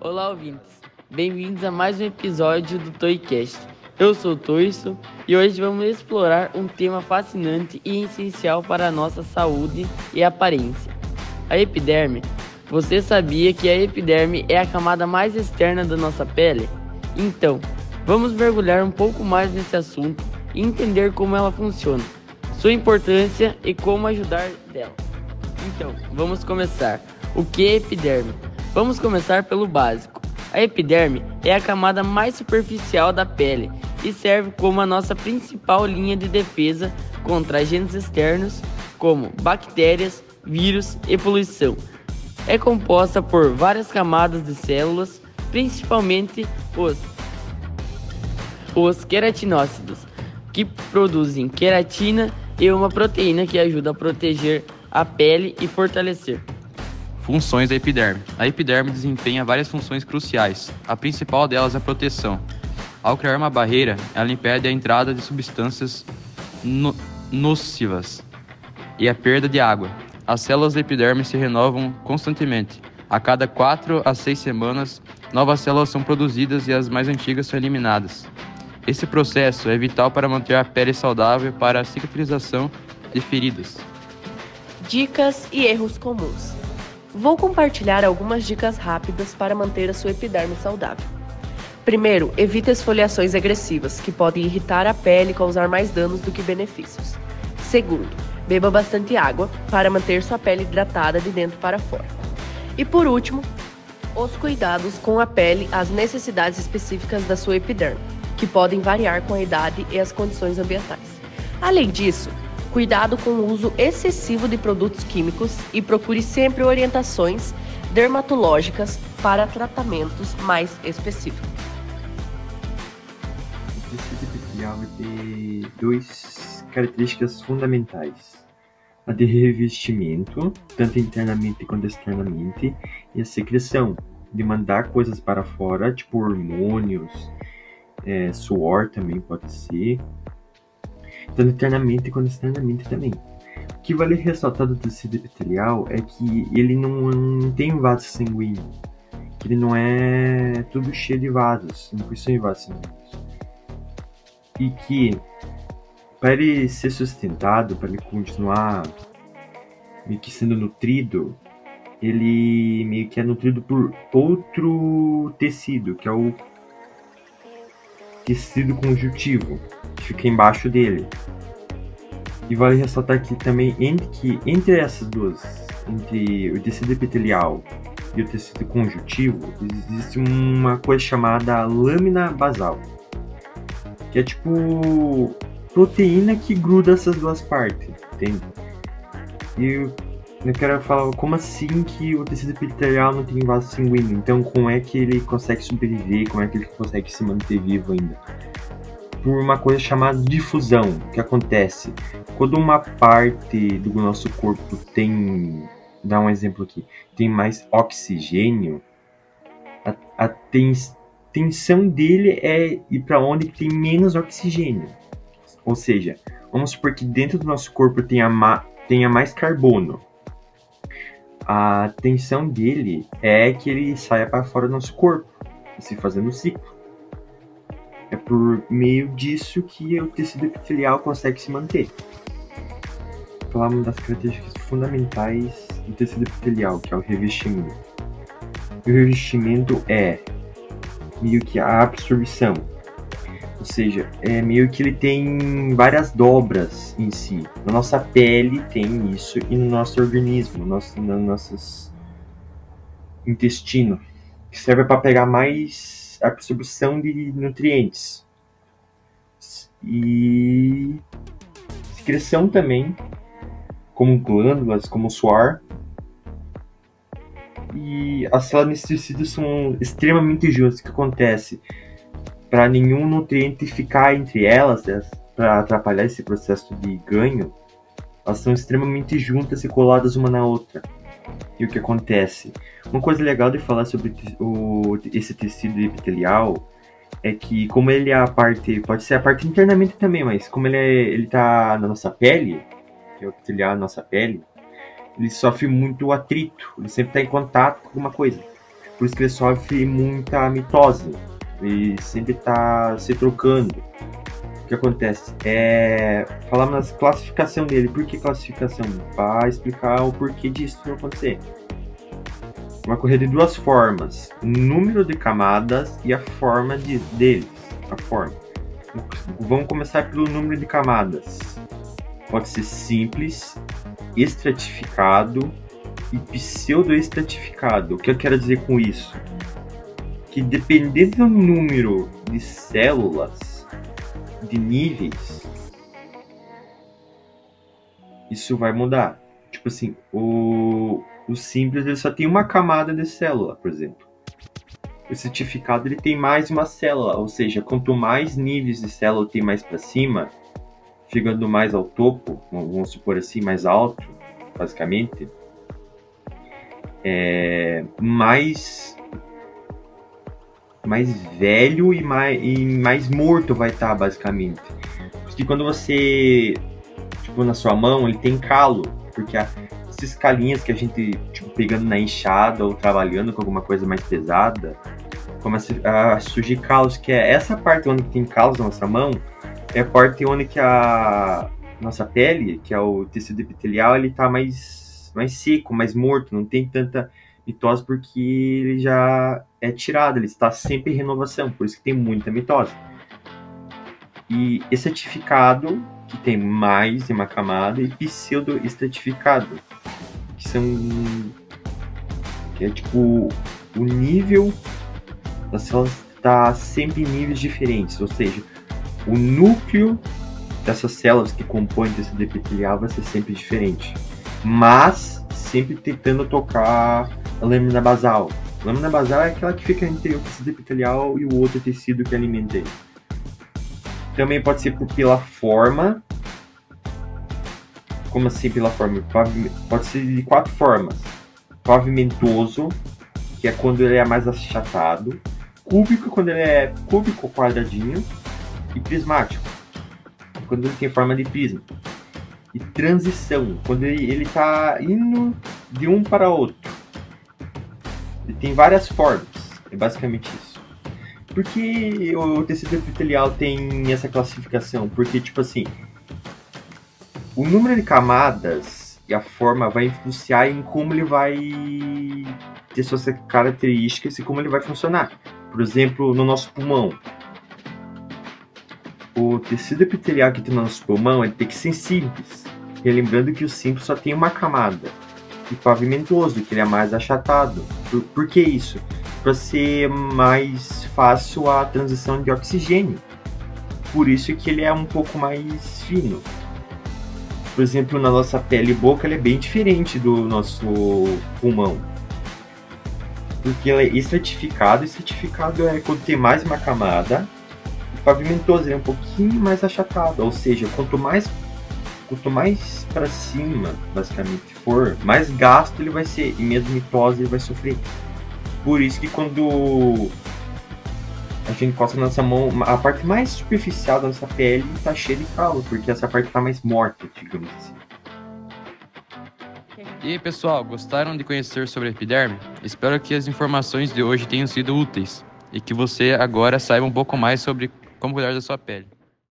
Olá, ouvintes. Bem-vindos a mais um episódio do ToiCast. Eu sou o Toiço e hoje vamos explorar um tema fascinante e essencial para a nossa saúde e aparência: a epiderme. Você sabia que a epiderme é a camada mais externa da nossa pele? Então, vamos mergulhar um pouco mais nesse assunto e entender como ela funciona, sua importância e como ajudar dela. Então, vamos começar. O que é epiderme? Vamos começar pelo básico. A epiderme é a camada mais superficial da pele e serve como a nossa principal linha de defesa contra agentes externos como bactérias, vírus e poluição. É composta por várias camadas de células, principalmente os queratinócitos, que produzem queratina e uma proteína que ajuda a proteger a pele e fortalecer. Funções da epiderme. A epiderme desempenha várias funções cruciais. A principal delas é a proteção. Ao criar uma barreira, ela impede a entrada de substâncias nocivas e a perda de água. As células da epiderme se renovam constantemente. A cada 4 a 6 semanas, novas células são produzidas e as mais antigas são eliminadas. Esse processo é vital para manter a pele saudável e para a cicatrização de feridas. Dicas e erros comuns. Vou compartilhar algumas dicas rápidas para manter a sua epiderme saudável. Primeiro, evite esfoliações agressivas, que podem irritar a pele e causar mais danos do que benefícios. Segundo, beba bastante água para manter sua pele hidratada de dentro para fora. E por último, os cuidados com a pele, as necessidades específicas da sua epiderme, que podem variar com a idade e as condições ambientais. Além disso, cuidado com o uso excessivo de produtos químicos e procure sempre orientações dermatológicas para tratamentos mais específicos. O tecido epitelial vai ter duas características fundamentais: a de revestimento, tanto internamente quanto externamente, e a secreção, de mandar coisas para fora, tipo hormônios, suor também pode ser, tanto internamente quanto externamente também. O que vale ressaltar do tecido epitelial é que ele não tem vaso sanguíneo, que ele não é tudo cheio de vasos, não possui vasos sanguíneos. E que, para ele ser sustentado, para ele continuar meio que sendo nutrido, ele meio que é nutrido por outro tecido, que é o tecido conjuntivo, que fica embaixo dele. E vale ressaltar que também entre essas duas, entre o tecido epitelial e o tecido conjuntivo, existe uma coisa chamada lâmina basal, que é tipo proteína que gruda essas duas partes, entende? E eu quero falar como assim que o tecido epitelial não tem vaso sanguíneo, então como é que ele consegue sobreviver, como é que ele consegue se manter vivo ainda? Por uma coisa chamada difusão, que acontece quando uma parte do nosso corpo tem, dá um exemplo aqui, tem mais oxigênio, a tensão dele é ir para onde tem menos oxigênio. Ou seja, vamos supor que dentro do nosso corpo tenha mais carbono. A tensão dele é que ele saia para fora do nosso corpo, se fazendo um ciclo. É por meio disso que o tecido epitelial consegue se manter. Vou falar uma das características fundamentais do tecido epitelial, que é o revestimento. O revestimento é meio que a absorção, ou seja, é meio que ele tem várias dobras em si. Na nossa pele tem isso e no nosso organismo, no nosso intestino, que serve para pegar mais absorção de nutrientes. E secreção também, como glândulas, como suor. E as células nesse tecido são extremamente juntas. O que acontece? Para nenhum nutriente ficar entre elas, para atrapalhar esse processo de ganho, elas são extremamente juntas e coladas uma na outra. E o que acontece? Uma coisa legal de falar sobre esse tecido epitelial é que, como ele é a parte, pode ser a parte internamente também, mas como ele tá na nossa pele, que é o epitelial da nossa pele, ele sofre muito atrito, ele sempre está em contato com alguma coisa. Por isso que ele sofre muita mitose. Ele sempre está se trocando. O que acontece? Falamos na classificação dele. Por que classificação? Para explicar o porquê disso não acontecer. Vai ocorrer de duas formas: o número de camadas e a forma deles. A forma. Vamos começar pelo número de camadas. Pode ser simples, estratificado e pseudoestratificado. O que eu quero dizer com isso? Que dependendo do número de células, de níveis, isso vai mudar. Tipo assim, o simples ele só tem uma camada de célula, por exemplo. O estratificado ele tem mais uma célula, ou seja, quanto mais níveis de célula tem mais para cima, chegando mais ao topo, vamos supor assim, mais alto, basicamente, mais velho e mais morto vai estar, basicamente. Porque quando você, tipo, na sua mão, ele tem calo, porque essas calinhas que a gente, tipo, pegando na enxada ou trabalhando com alguma coisa mais pesada, começa a surgir calos, que é essa parte onde tem calos na nossa mão, é a parte onde que a nossa pele, que é o tecido epitelial, ele tá mais seco, mais morto, não tem tanta mitose porque ele já é tirado, ele está sempre em renovação, por isso que tem muita mitose. E estratificado, que tem mais de uma camada, e pseudoestratificado, que é tipo o nível das células está sempre em níveis diferentes, ou seja, o núcleo dessas células que compõem o tecido epitelial vai ser sempre diferente, mas sempre tentando tocar a lâmina basal. A lâmina basal é aquela que fica entre o tecido epitelial e o outro tecido que alimenta ele. Também pode ser pela forma. Como assim pela forma? Pode ser de 4 formas: pavimentoso, que é quando ele é mais achatado; cúbico, quando ele é cúbico, quadradinho; e prismático, quando ele tem forma de prisma; e transição, quando ele está indo de um para outro. Ele tem várias formas, é basicamente isso. Por que o tecido epitelial tem essa classificação? Porque, tipo assim, o número de camadas e a forma vai influenciar em como ele vai ter suas características e como ele vai funcionar. Por exemplo, no nosso pulmão, o tecido epitelial que tem no nosso pulmão ele tem que ser simples. E lembrando que o simples só tem uma camada. E pavimentoso, que ele é mais achatado. Por que isso? Para ser mais fácil a transição de oxigênio. Por isso que ele é um pouco mais fino. Por exemplo, na nossa pele e boca, ele é bem diferente do nosso pulmão. Porque ele é estratificado. Estratificado é quando tem mais uma camada. E pavimentoso, ele é um pouquinho mais achatado. Ou seja, quanto mais para cima, basicamente, for, mais gasto ele vai ser. E mesmo mitose ele vai sofrer. Por isso que quando a gente encosta na nossa mão, a parte mais superficial da nossa pele está cheia de calo, porque essa parte está mais morta, digamos assim. E aí, pessoal, gostaram de conhecer sobre a epiderme? Espero que as informações de hoje tenham sido úteis e que você agora saiba um pouco mais sobre como cuidar da sua pele.